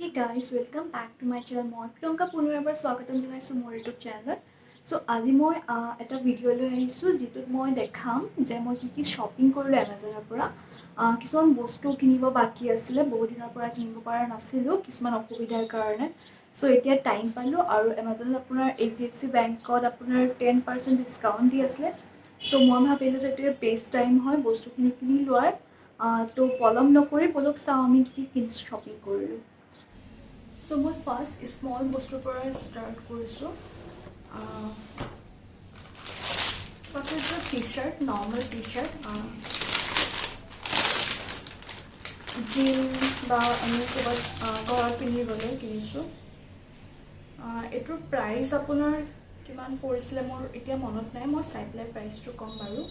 Hey guys, welcome back to my channel. মই প্ৰিয়ংকা পুনৰ এবাৰ স্বাগতম জনাইছোঁ মোৰ ইউটিউব চেনেলত। আজি মই এটা ভিডিঅ' লৈ আহিছোঁ যিটোত মই দেখাম যে মই কি শ্বপিং কৰিলোঁ এমাজনৰ পৰা। কিছুমান বস্তু কিনিব বাকী আছিলে, বহুত দিনৰ পৰা কিনিব পৰা নাছিলোঁ কিছুমান অসুবিধাৰ কাৰণে। এতিয়া টাইম পালোঁ আৰু এমাজনত আপোনাৰ HDFC বেংকত আপোনাৰ 10% ডিছকাউণ্ট দি আছিলে। মই ভাবিলোঁ যে এইটোৱে বেষ্ট টাইম হয় বস্তুখিনি কিনি লোৱাৰ। পলম নকৰি বলক চাওঁ আমি কি শ্বপিং কৰিলোঁ। মই ফাৰ্ষ্ট স্মল বস্তুৰ পৰা ষ্টাৰ্ট কৰিছোঁ। ফাৰ্ষ্ট হৈছে T shirt, normal T shirt, gym বা আমি ক'ৰবাত ঘৰত পিন্ধিবলৈ কিনিছোঁ। এইটোৰ প্ৰাইচ আপোনাৰ কিমান পৰিছিলে মোৰ এতিয়া মনত নাই, মই চাই পেলাই প্ৰাইচটো ক'ম বাৰু।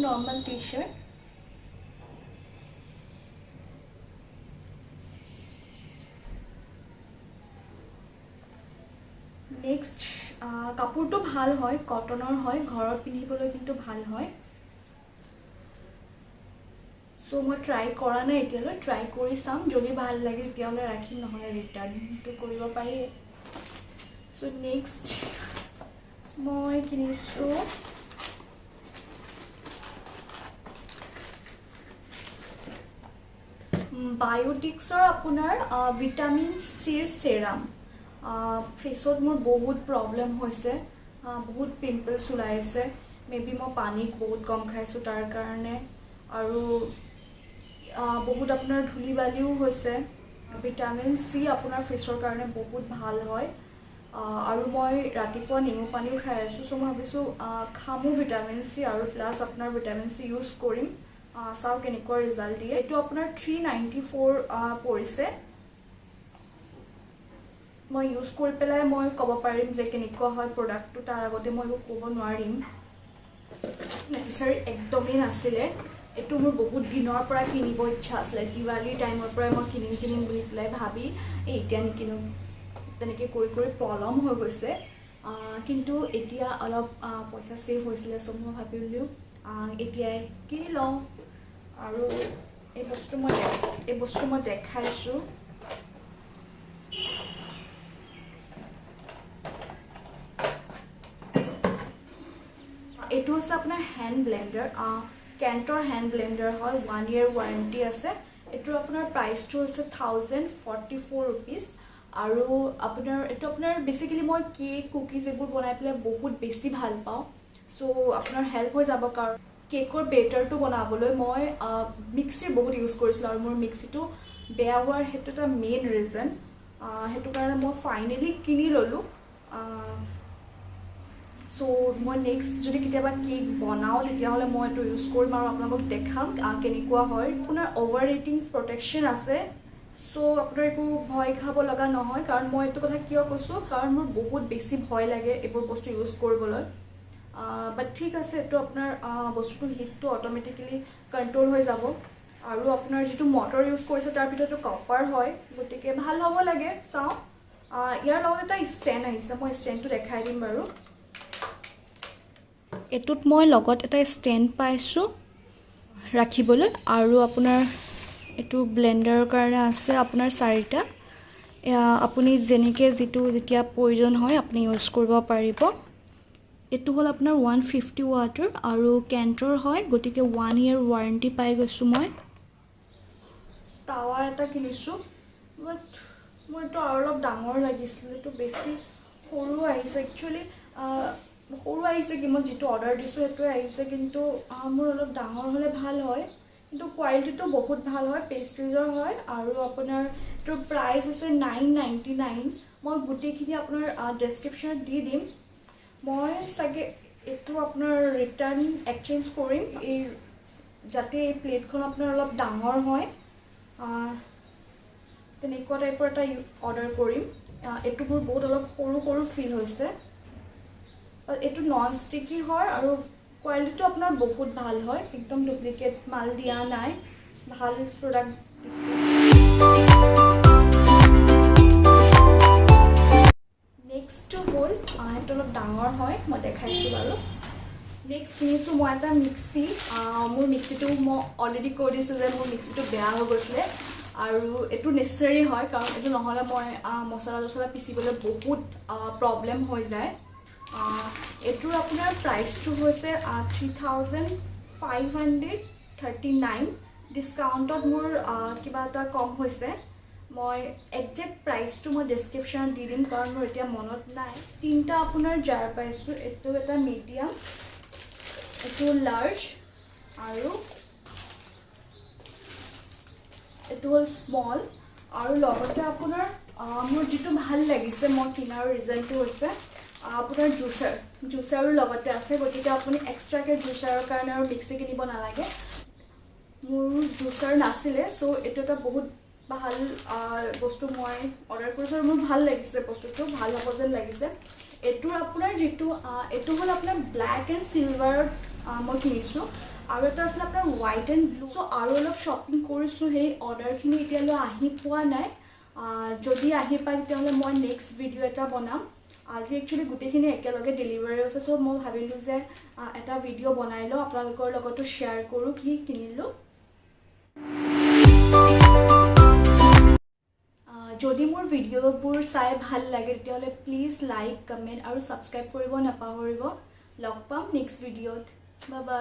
Normal T shirt. নেক্সট কাপোৰটো ভাল হয়, কটনৰ হয়, ঘৰত পিন্ধিবলৈ কিন্তু ভাল হয়। মই ট্ৰাই কৰা নাই এতিয়ালৈ, ট্ৰাই কৰি চাম, যদি ভাল লাগে তেতিয়াহ'লে ৰাখিম, নহ'লে ৰিটাৰ্ণটো কৰিব পাৰি। নেক্সট মই কিনিছোঁ বায়'টিক্সৰ আপোনাৰ ভিটামিন চিৰ ছেৰাম। ফেচত মোৰ বহুত প্ৰব্লেম হৈছে, বহুত পিম্পলছ ওলাই আছে। মেবি মই পানী বহুত কম খাইছোঁ তাৰ কাৰণে, আৰু বহুত আপোনাৰ ধূলি বালিও হৈছে। ভিটামিন চি আপোনাৰ ফেচৰ কাৰণে বহুত ভাল হয়, আৰু মই ৰাতিপুৱা নেমু পানীও খাই আছোঁ। মই ভাবিছোঁ খামো ভিটামিন চি আৰু প্লাছ আপোনাৰ ভিটামিন চি ইউজ কৰিম, চাওঁ কেনেকুৱা ৰিজাল্ট দিয়ে। এইটো আপোনাৰ 394 পৰিছে। মই ইউজ কৰি পেলাই মই ক'ব পাৰিম যে কেনেকুৱা হয় প্ৰডাক্টটো, তাৰ আগতে মই একো ক'ব নোৱাৰিম। নেচেচাৰী একদমেই নাছিলে, এইটো মোৰ বহুত দিনৰ পৰা কিনিব ইচ্ছা আছিলে। দিৱালীৰ টাইমৰ পৰাই মই কিনিম বুলি পেলাই ভাবি এতিয়া নিকিনো, তেনেকৈ কৰি পলম হৈ গৈছে। কিন্তু এতিয়া অলপ পইচা ছেভ হৈছিলে, মই ভাবিলোঁ এতিয়াই কিনি লওঁ। আৰু এই বস্তু মই দেখাইছোঁ। এইটো হৈছে আপোনাৰ হেণ্ড ব্লেণ্ডাৰ, কেণ্টৰ হেণ্ড ব্লেণ্ডাৰ হয়, 1 year ৱাৰেণ্টি আছে। এইটোৰ আপোনাৰ প্ৰাইচটো হৈছে 1044 ৰুপিজ। আৰু এইটো আপোনাৰ বেচিকেলি মই কেক কুকিজ এইবোৰ বনাই পেলাই বহুত বেছি ভাল পাওঁ। আপোনাৰ হেল্প হৈ যাব, কাৰণ কেকৰ বেটাৰটো বনাবলৈ মই মিক্সিৰ বহুত ইউজ কৰিছিলোঁ, আৰু মোৰ মিক্সিটো বেয়া হোৱাৰ সেইটো এটা মেইন ৰিজন। সেইটো কাৰণে মই ফাইনেলি কিনি ল'লোঁ। মই নেক্সট যদি কেতিয়াবা কেক বনাওঁ তেতিয়াহ'লে মই এইটো ইউজ কৰিম আৰু আপোনালোকক দেখাম কেনেকুৱা হয়। আপোনাৰ অভাৰ ৰেটিং প্ৰটেকশ্যন আছে, আপোনাৰ একো ভয় খাব লগা নহয়। কাৰণ মই এইটো কথা কিয় কৈছোঁ, কাৰণ মোৰ বহুত বেছি ভয় লাগে এইবোৰ বস্তু ইউজ কৰিবলৈ। বাট ঠিক আছে, এইটো আপোনাৰ বস্তুটো হিটটো অট'মেটিকেলি কণ্ট্ৰল হৈ যাব। আৰু আপোনাৰ যিটো মটৰ ইউজ কৰিছে তাৰ ভিতৰতো কপাৰ হয়, গতিকে ভাল হ'ব লাগে। চাওঁ, ইয়াৰ লগত এটা ষ্টেণ্ড আহিছে, মই ষ্টেণ্ডটো দেখাই দিম বাৰু। এইটোত মই লগত এটা ষ্টেণ্ড পাইছোঁ ৰাখিবলৈ, আৰু আপোনাৰ এইটো ব্লেণ্ডাৰৰ কাৰণে আছে আপোনাৰ 4টা। আপুনি যেতিয়া প্ৰয়োজন হয় আপুনি ইউজ কৰিব পাৰিব। এইটো হ'ল আপোনাৰ 150 ৱাটৰ আৰু কেণ্টৰ হয়, গতিকে 1 year ৱাৰেণ্টি পাই গৈছোঁ মই। টাৱা এটা কিনিছোঁ, বাট মোৰ এইটো আৰু অলপ ডাঙৰ লাগিছিল, এইটো বেছি সৰু আহিছে। একচুৱেলি সৰু আহিছে কি, মই যিটো অৰ্ডাৰ দিছোঁ সেইটোৱে আহিছে, কিন্তু মোৰ অলপ ডাঙৰ হ'লে ভাল হয়। কিন্তু কোৱালিটিটো বহুত ভাল হয়, পেষ্ট্ৰিজৰ হয়। আৰু আপোনাৰ এইটোৰ প্ৰাইচ হৈছে 999। মই গোটেইখিনি আপোনাৰ ডেছক্ৰিপশ্যনত দি দিম। মই চাগে এইটো আপোনাৰ ৰিটাৰ্ণ এক্সচেঞ্জ কৰিম, যাতে এই প্লেটখন আপোনাৰ অলপ ডাঙৰ হয়, তেনেকুৱা টাইপৰ এটা অৰ্ডাৰ কৰিম। এইটো মোৰ বহুত অলপ সৰু ফিল হৈছে। এইটো নন ষ্টিকি হয় আৰু কোৱালিটিটো আপোনাৰ বহুত ভাল হয়, একদম ডুপ্লিকেট মাল দিয়া নাই, ভাল প্ৰডাক্ট দিছে। নেক্সটটো হ'ল এইটো অলপ ডাঙৰ হয়, মই দেখাইছোঁ বাৰু। নেক্সট কিনিছোঁ মই এটা মিক্সি। মোৰ মিক্সিটো মই অলৰেডি কৈ দিছোঁ যে মোৰ মিক্সিটো বেয়া হৈ গৈছিলে। আৰু এইটো নেচেচাৰী হয় কাৰণ এইটো নহ'লে মই মছলা পিচিবলৈ বহুত প্ৰব্লেম হৈ যায় এইটোৰ আপোনাৰ প্ৰাইচটো হৈছে 3539 ডিছকাউণ্টত মোৰ কিবা এটা কম হৈছে মই একজেক্ট প্ৰাইচটো মই ডেছক্ৰিপশ্যনত দি দিম কাৰণ মোৰ এতিয়া মনত নাই তিনিটা আপোনাৰ জাৰ পাইছোঁ এইটো এটা মিডিয়াম এইটো লাৰ্জ আৰু এইটো হ'ল স্মল আৰু লগতে আপোনাৰ মোৰ যিটো ভাল লাগিছে মই কিনাৰ ৰিজনটো হৈছে আপোনাৰ জুচাৰো লগতে আছে গতিকে আপুনি এক্সট্ৰাকৈ জুচাৰৰ কাৰণে আৰু মিক্সি কিনিব নালাগে মোৰ জুচাৰ নাছিলে চ' এইটো এটা বহুত ভাল বস্তু মই অৰ্ডাৰ কৰিছোঁ আৰু মোৰ ভাল লাগিছে বস্তুটো ভাল হ'ব যেন লাগিছে এইটোৰ আপোনাৰ যিটো এইটো হ'ল আপোনাৰ ব্লেক এণ্ড চিলভাৰত মই কিনিছোঁ আৰু এটা আছিলে আপোনাৰ হোৱাইট এণ্ড ব্লু চ' আৰু অলপ শ্বপিং কৰিছোঁ সেই অৰ্ডাৰখিনি এতিয়ালৈ আহি পোৱা নাই যদি আহি পায় তেতিয়াহ'লে মই নেক্সট ভিডিঅ' এটা বনাম আজি একচুৱেলি গোটেইখিনি একেলগে ডেলিভাৰী হৈছে চ' মই ভাবিলোঁ যে এটা ভিডিঅ' বনাই লওঁ আপোনালোকৰ লগতো শ্বেয়াৰ কৰোঁ কি কিনিলোঁ যদি মোৰ ভিডিঅ'বোৰ চাই ভাল লাগে তেতিয়াহ'লে প্লিজ লাইক কমেণ্ট আৰু ছাবস্ক্ৰাইব কৰিব নাপাহৰিব লগ পাম নেক্সট ভিডিঅ'ত বাই বাই